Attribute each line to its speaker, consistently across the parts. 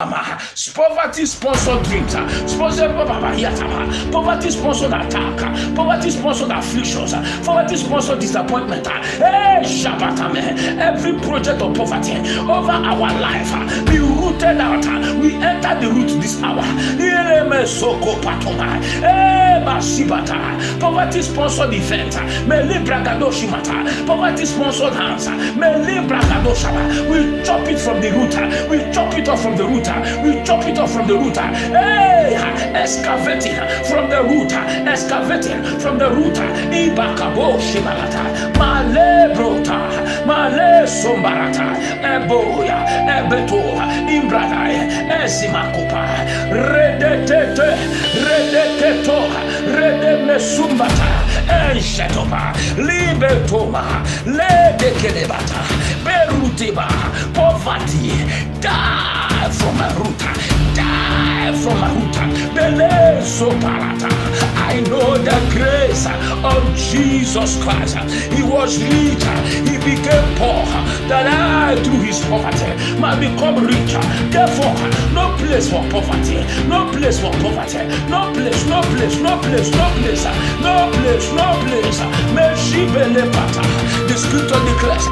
Speaker 1: Poverty sponsored dreams, poverty sponsored attack, poverty sponsored afflictions, poverty sponsored disappointment. Every project of poverty over our life be rooted out. We enter the root this hour. Poverty sponsored event, poverty sponsored hands, we chop it from the root, we chop it off from the root. We chop it off from the root. Excavating from the root. Excavating from the root. Ibakabo shibalata. Male brota. Male sombarata. Eboya. Ebetoa. Imbrada. Ezimakopa. Redetete. Redetetoa. Redemesumbata. Enshetopa. Libetoma. Ledekelebata. Berutiba. Poverty. Die from a root. Die from a root. I know the grace of Jesus Christ. He was rich. He became poor. That I, through his poverty, might become richer. Therefore, no place for poverty. No place for poverty. No place. No place. No place. No place. No place. No place. The scripture declares,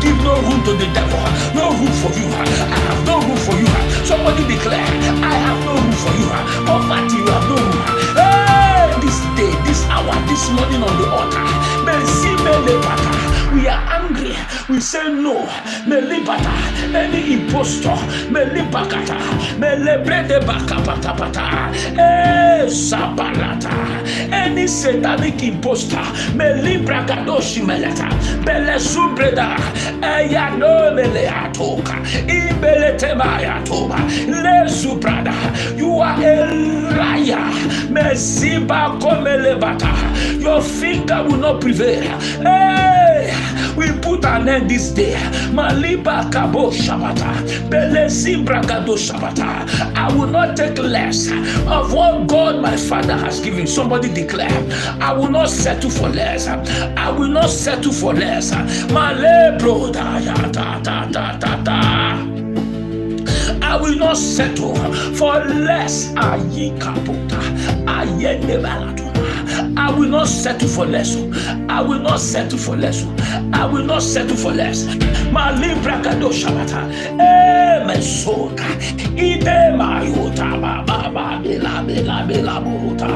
Speaker 1: give no room to the devil. No room for you. I have no room for you. Somebody declare, I have no room for you. Poverty, you have no room. Hey, this day, this hour, this morning on the altar, we are angry. We say no. Melibata, any impostor, melibakata, melebrede bakapata, sabalata, any satanic impostor, melibragadoshi meleta, belesubreda, eyano meleatoka, ibeletemayatoba, lesubrada. You are a liar. Mesiba komelebata. Your finger will not prevail. Hey, we put an end this day. Maliba kabo shabata. Belezibra gado shabata. I will not take less of what God my Father has given. Somebody declare, I will not settle for less. I will not settle for less. Male broda ya ta ta ta ta ta. I will not settle for less. I will not settle for less. I will not settle for less. I will not settle for less. My libra kado shabata. Mesoka. Ide mayota baba bela buruta.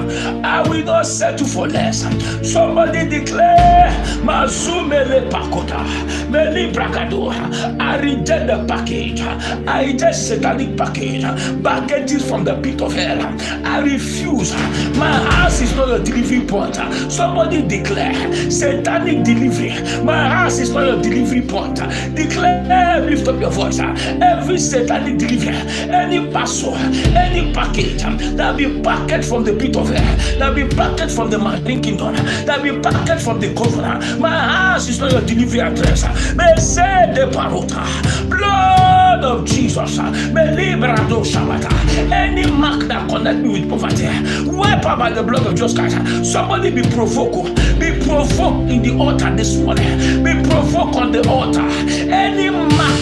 Speaker 1: I will not settle for less. Somebody declare, Mazumele pakota. Me libra kado. I reject the package. I reject satanic package. Packages from the pit of hell. I refuse. My house is not a delivery point. Somebody declare, satanic delivery. My house is not a delivery point. Declare, lift up your voice. Every satanic delivery, any parcel, any package that be packaged from the pit of hell, that be packaged from the marine kingdom, that be packaged from the covenant. My house is not your delivery address. May say the parota, blood of Jesus. May liberado shabata. Any mark that connect me with poverty, wipe out by the blood of Jesus Christ. Somebody be provoked. Be provoked in the altar this morning. Be provoked on the altar. Any mark,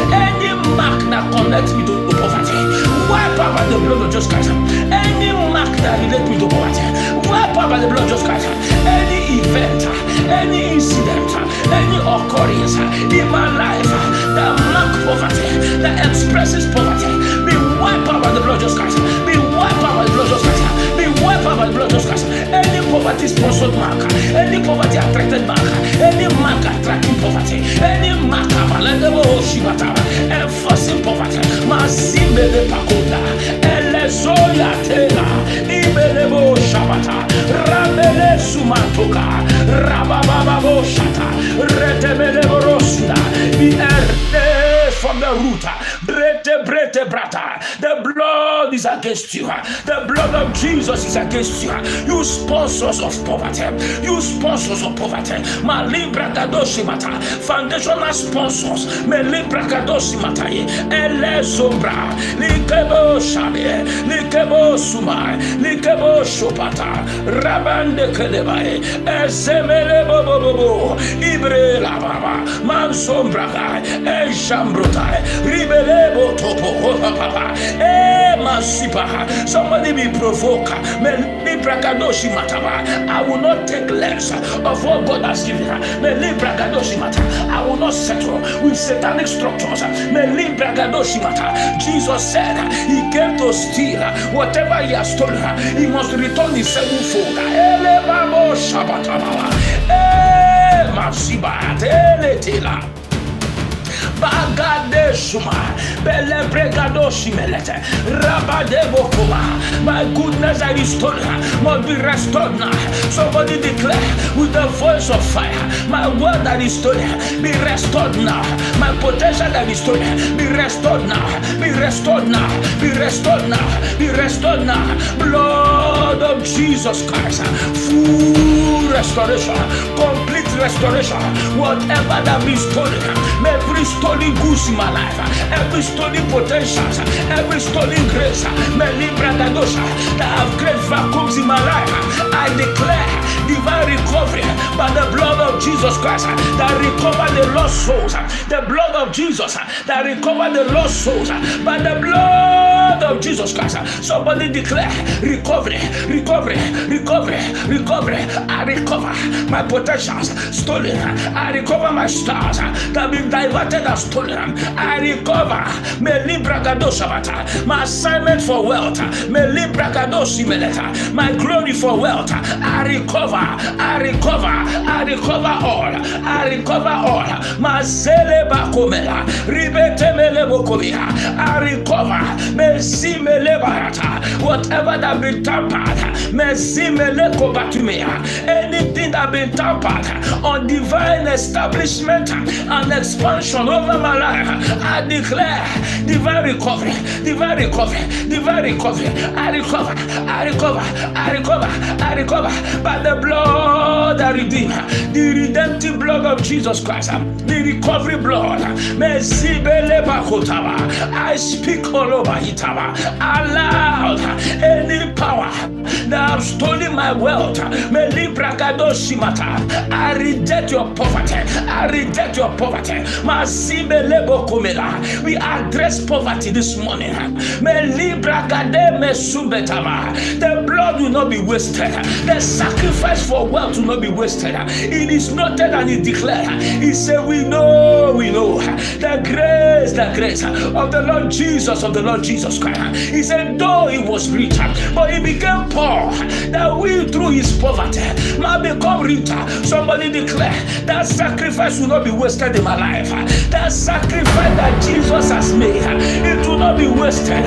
Speaker 1: any mark that connects me to poverty, wipe out by the blood of Jesus Christ. Any mark that relates me to poverty, wipe out by the blood of Jesus Christ. Any event, any incident, any occurrence in my life that mark poverty, that expresses poverty, be wiped out by the blood of Jesus Christ. Be wiped out by the blood of Jesus Christ. Be wiped out by the blood of Jesus Christ. Any poverty sponsored mark, any poverty attracted mark, any mark attracting poverty, any mark enforcing poverty, Mazimele Pakoda, Elezoya Tela, Ibelebo Shabata, Ramele Sumatoka, Rabababo Shata, Retemele Borosida, be from the root. The blood is against you. The blood of Jesus is against you. You sponsors of poverty. You sponsors of poverty. Foundational sponsors. Ele Zombra. Likebo Shale. Likebo Sumai. Likebo Shopata. Rabande Kelebae. Esemele Bobo. Ibre Lababa. Mansombraga. Ejambrotai. Ribelebo Topo. Somebody be provoked. I will not take less of what God has given. I will not settle with satanic structures. Jesus said he came to steal whatever he has stolen. He must return his sevenfold. Bagade Shuma, Bele Bregado Shimelete, Rabade Bokoma. My goodness I restored must be restored now. Somebody declare with the voice of fire, my word that is stolen, be restored now. My potential that is stolen, be restored now. Be restored now. Be restored now. Be restored now. Blood of Jesus Christ, full restoration, complete restoration. Whatever that be stolen, may be stolen goods in my life, every stolen potential, every stolen grace, that have created vacuums in my life, I declare divine recovery by the blood of Jesus Christ that recover the lost souls, the blood of Jesus that recover the lost souls by the blood of Jesus Christ. Somebody declare recovery, recovery, recovery, recovery. I recover my potentials stolen. I recover my stars that have been diverted and stolen. I recover my assignment for wealth, my glory for wealth. I recover, I recover, I recover all. I recover all. Mazele bakomela, ribete mele bokomia. I recover, mezi mele barata. Whatever that been tampered, mezi mele kobatumea. Anything that been tampered on divine establishment and expansion over my life, I declare divine recovery, divine recovery, divine recovery. I recover, I recover, I recover, I recover by the blood that redeemed, the redemptive blood of Jesus Christ, the recovery blood. I speak all over Hitaba, aloud any power that have stolen my wealth. I reject your poverty. I reject your poverty. We address poverty this morning. The blood will not be wasted. The sacrifice for wealth will not be wasted. It is noted and it declared. He said, we know the grace of the Lord Jesus, Christ. He said, though he was rich, but he became poor, that we through his poverty might become richer. Somebody declare that sacrifice will not be wasted in my life. That sacrifice that Jesus has made, it will not be wasted.